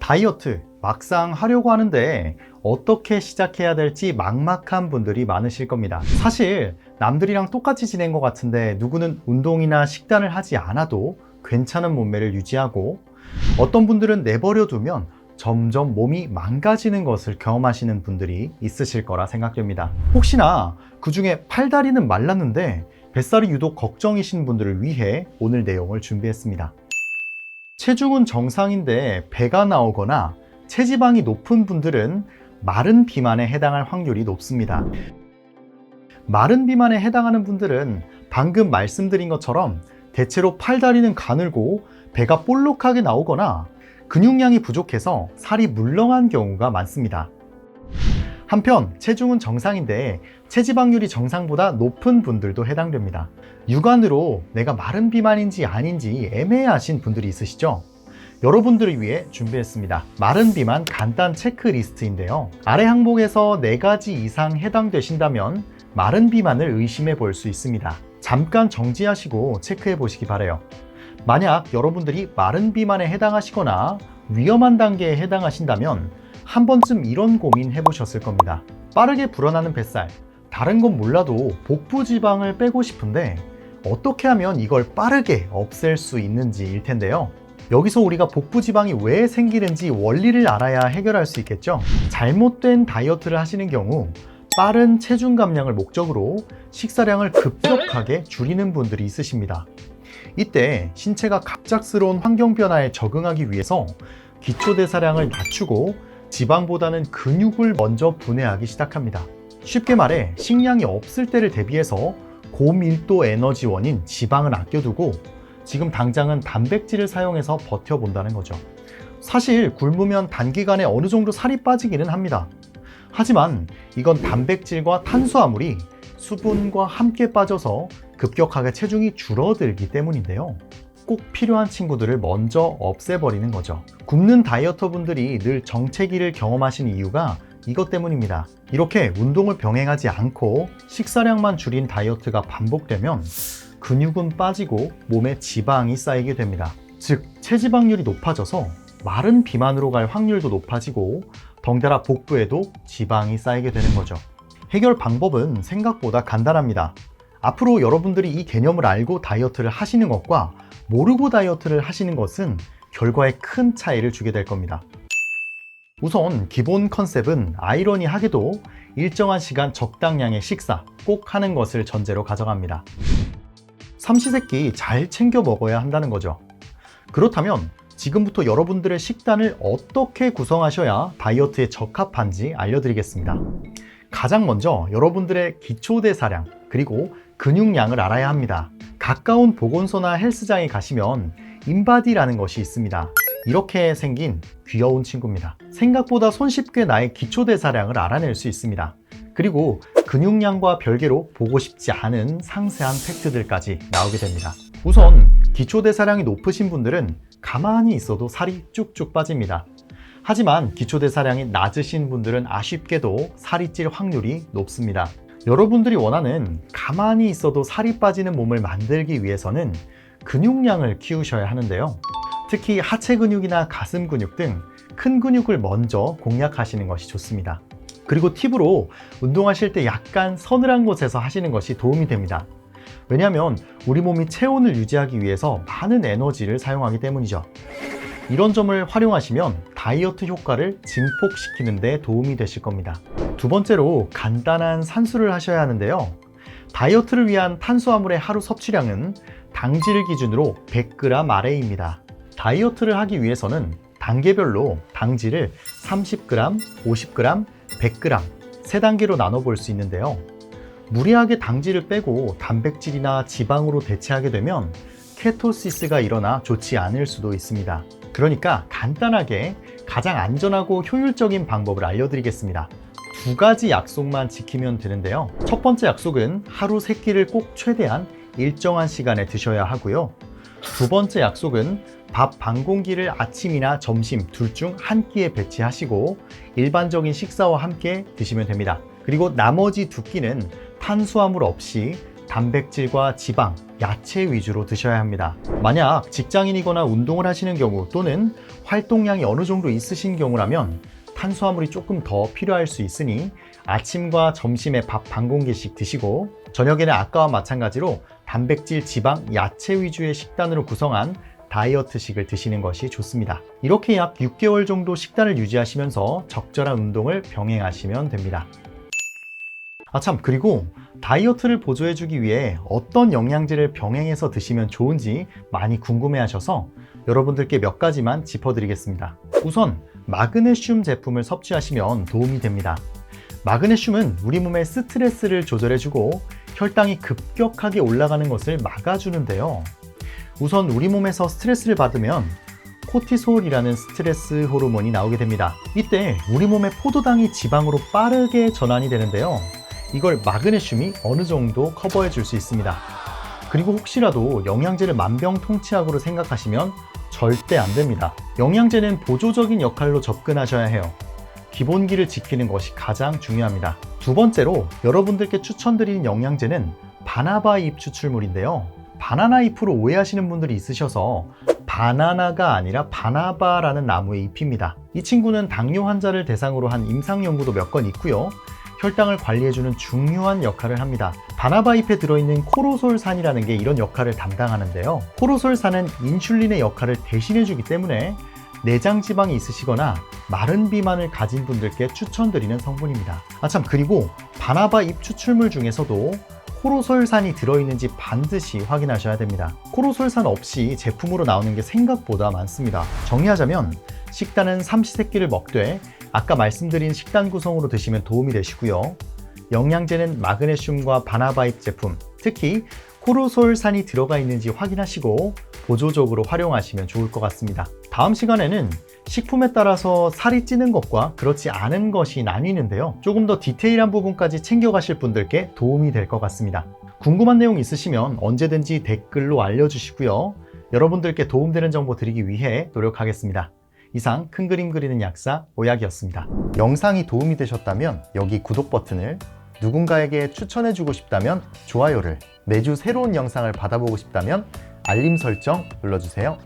다이어트 막상 하려고 하는데 어떻게 시작해야 될지 막막한 분들이 많으실 겁니다. 사실 남들이랑 똑같이 지낸 것 같은데 누구는 운동이나 식단을 하지 않아도 괜찮은 몸매를 유지하고, 어떤 분들은 내버려 두면 점점 몸이 망가지는 것을 경험하시는 분들이 있으실 거라 생각됩니다. 혹시나 그 중에 팔다리는 말랐는데 뱃살이 유독 걱정이신 분들을 위해 오늘 내용을 준비했습니다. 체중은 정상인데 배가 나오거나 체지방이 높은 분들은 마른 비만에 해당할 확률이 높습니다. 마른 비만에 해당하는 분들은 방금 말씀드린 것처럼 대체로 팔다리는 가늘고 배가 볼록하게 나오거나 근육량이 부족해서 살이 물렁한 경우가 많습니다. 한편 체중은 정상인데 체지방률이 정상보다 높은 분들도 해당됩니다. 육안으로 내가 마른 비만인지 아닌지 애매하신 분들이 있으시죠? 여러분들을 위해 준비했습니다. 마른 비만 간단 체크리스트인데요. 아래 항목에서 4가지 이상 해당되신다면 마른 비만을 의심해 볼 수 있습니다. 잠깐 정지하시고 체크해 보시기 바라요. 만약 여러분들이 마른 비만에 해당하시거나 위험한 단계에 해당하신다면 한 번쯤 이런 고민 해보셨을 겁니다. 빠르게 불어나는 뱃살, 다른 건 몰라도 복부 지방을 빼고 싶은데 어떻게 하면 이걸 빠르게 없앨 수 있는지일 텐데요. 여기서 우리가 복부 지방이 왜 생기는지 원리를 알아야 해결할 수 있겠죠. 잘못된 다이어트를 하시는 경우 빠른 체중 감량을 목적으로 식사량을 급격하게 줄이는 분들이 있으십니다. 이때 신체가 갑작스러운 환경 변화에 적응하기 위해서 기초대사량을 낮추고 지방보다는 근육을 먼저 분해하기 시작합니다. 쉽게 말해 식량이 없을 때를 대비해서 고밀도 에너지원인 지방을 아껴두고 지금 당장은 단백질을 사용해서 버텨본다는 거죠. 사실 굶으면 단기간에 어느 정도 살이 빠지기는 합니다. 하지만 이건 단백질과 탄수화물이 수분과 함께 빠져서 급격하게 체중이 줄어들기 때문인데요. 꼭 필요한 친구들을 먼저 없애버리는 거죠. 굶는 다이어터 분들이 늘 정체기를 경험하시는 이유가 이것 때문입니다. 이렇게 운동을 병행하지 않고 식사량만 줄인 다이어트가 반복되면 근육은 빠지고 몸에 지방이 쌓이게 됩니다. 즉 체지방률이 높아져서 마른 비만으로 갈 확률도 높아지고 덩달아 복부에도 지방이 쌓이게 되는 거죠. 해결 방법은 생각보다 간단합니다. 앞으로 여러분들이 이 개념을 알고 다이어트를 하시는 것과 모르고 다이어트를 하시는 것은 결과에 큰 차이를 주게 될 겁니다. 우선 기본 컨셉은 아이러니하게도 일정한 시간 적당량의 식사 꼭 하는 것을 전제로 가져갑니다. 삼시세끼 잘 챙겨 먹어야 한다는 거죠. 그렇다면 지금부터 여러분들의 식단을 어떻게 구성하셔야 다이어트에 적합한지 알려드리겠습니다. 가장 먼저 여러분들의 기초대사량 그리고 근육량을 알아야 합니다. 가까운 보건소나 헬스장에 가시면 인바디라는 것이 있습니다. 이렇게 생긴 귀여운 친구입니다. 생각보다 손쉽게 나의 기초대사량을 알아낼 수 있습니다. 그리고 근육량과 별개로 보고 싶지 않은 상세한 팩트들까지 나오게 됩니다. 우선 기초대사량이 높으신 분들은 가만히 있어도 살이 쭉쭉 빠집니다. 하지만 기초대사량이 낮으신 분들은 아쉽게도 살이 찔 확률이 높습니다. 여러분들이 원하는 가만히 있어도 살이 빠지는 몸을 만들기 위해서는 근육량을 키우셔야 하는데요. 특히 하체 근육이나 가슴 근육 등 큰 근육을 먼저 공략하시는 것이 좋습니다. 그리고 팁으로 운동하실 때 약간 서늘한 곳에서 하시는 것이 도움이 됩니다. 왜냐하면 우리 몸이 체온을 유지하기 위해서 많은 에너지를 사용하기 때문이죠. 이런 점을 활용하시면 다이어트 효과를 증폭시키는 데 도움이 되실 겁니다. 두 번째로 간단한 산수를 하셔야 하는데요. 다이어트를 위한 탄수화물의 하루 섭취량은 당질 기준으로 100g 아래입니다. 다이어트를 하기 위해서는 단계별로 당질을 30g, 50g, 100g 3단계로 나눠볼 수 있는데요. 무리하게 당질을 빼고 단백질이나 지방으로 대체하게 되면 케토시스가 일어나 좋지 않을 수도 있습니다. 그러니까 간단하게 가장 안전하고 효율적인 방법을 알려드리겠습니다. 2가지 약속만 지키면 되는데요. 첫 번째 약속은 하루 3끼를 꼭 최대한 일정한 시간에 드셔야 하고요. 두 번째 약속은 밥 반 공기를 아침이나 점심 둘 중 한 끼에 배치하시고 일반적인 식사와 함께 드시면 됩니다. 그리고 나머지 2끼는 탄수화물 없이 단백질과 지방 야채 위주로 드셔야 합니다. 만약 직장인이거나 운동을 하시는 경우 또는 활동량이 어느 정도 있으신 경우라면 탄수화물이 조금 더 필요할 수 있으니 아침과 점심에 밥 반 공기씩 드시고 저녁에는 아까와 마찬가지로 단백질, 지방, 야채 위주의 식단으로 구성한 다이어트식을 드시는 것이 좋습니다. 이렇게 약 6개월 정도 식단을 유지하시면서 적절한 운동을 병행하시면 됩니다. 그리고 다이어트를 보조해주기 위해 어떤 영양제를 병행해서 드시면 좋은지 많이 궁금해하셔서 여러분들께 몇 가지만 짚어드리겠습니다. 우선 마그네슘 제품을 섭취하시면 도움이 됩니다. 마그네슘은 우리 몸의 스트레스를 조절해주고 혈당이 급격하게 올라가는 것을 막아주는데요. 우선 우리 몸에서 스트레스를 받으면 코티솔이라는 스트레스 호르몬이 나오게 됩니다. 이때 우리 몸의 포도당이 지방으로 빠르게 전환이 되는데요. 이걸 마그네슘이 어느 정도 커버해 줄 수 있습니다. 그리고 혹시라도 영양제를 만병통치약으로 생각하시면 절대 안 됩니다. 영양제는 보조적인 역할로 접근하셔야 해요. 기본기를 지키는 것이 가장 중요합니다. 두 번째로 여러분들께 추천드리는 영양제는 바나나 잎 추출물인데요. 바나나 잎으로 오해하시는 분들이 있으셔서 바나나가 아니라 바나바라는 나무의 잎입니다. 이 친구는 당뇨 환자를 대상으로 한 임상 연구도 몇 건 있고요. 혈당을 관리해주는 중요한 역할을 합니다. 바나바 잎에 들어있는 코로솔산이라는 게 이런 역할을 담당하는데요. 코로솔산은 인슐린의 역할을 대신해주기 때문에 내장 지방이 있으시거나 마른 비만을 가진 분들께 추천드리는 성분입니다. 그리고 바나바 잎 추출물 중에서도 코로솔산이 들어있는지 반드시 확인하셔야 됩니다. 코로솔산 없이 제품으로 나오는 게 생각보다 많습니다. 정리하자면 식단은 삼시세끼를 먹되 아까 말씀드린 식단 구성으로 드시면 도움이 되시고요. 영양제는 마그네슘과 바나바잎 제품, 특히 코로솔산이 들어가 있는지 확인하시고 보조적으로 활용하시면 좋을 것 같습니다. 다음 시간에는 식품에 따라서 살이 찌는 것과 그렇지 않은 것이 나뉘는데요. 조금 더 디테일한 부분까지 챙겨가실 분들께 도움이 될 것 같습니다. 궁금한 내용 있으시면 언제든지 댓글로 알려주시고요. 여러분들께 도움되는 정보 드리기 위해 노력하겠습니다. 이상 큰 그림 그리는 약사 오약이었습니다. 영상이 도움이 되셨다면 여기 구독 버튼을, 누군가에게 추천해주고 싶다면 좋아요를, 매주 새로운 영상을 받아보고 싶다면 알림 설정 눌러주세요.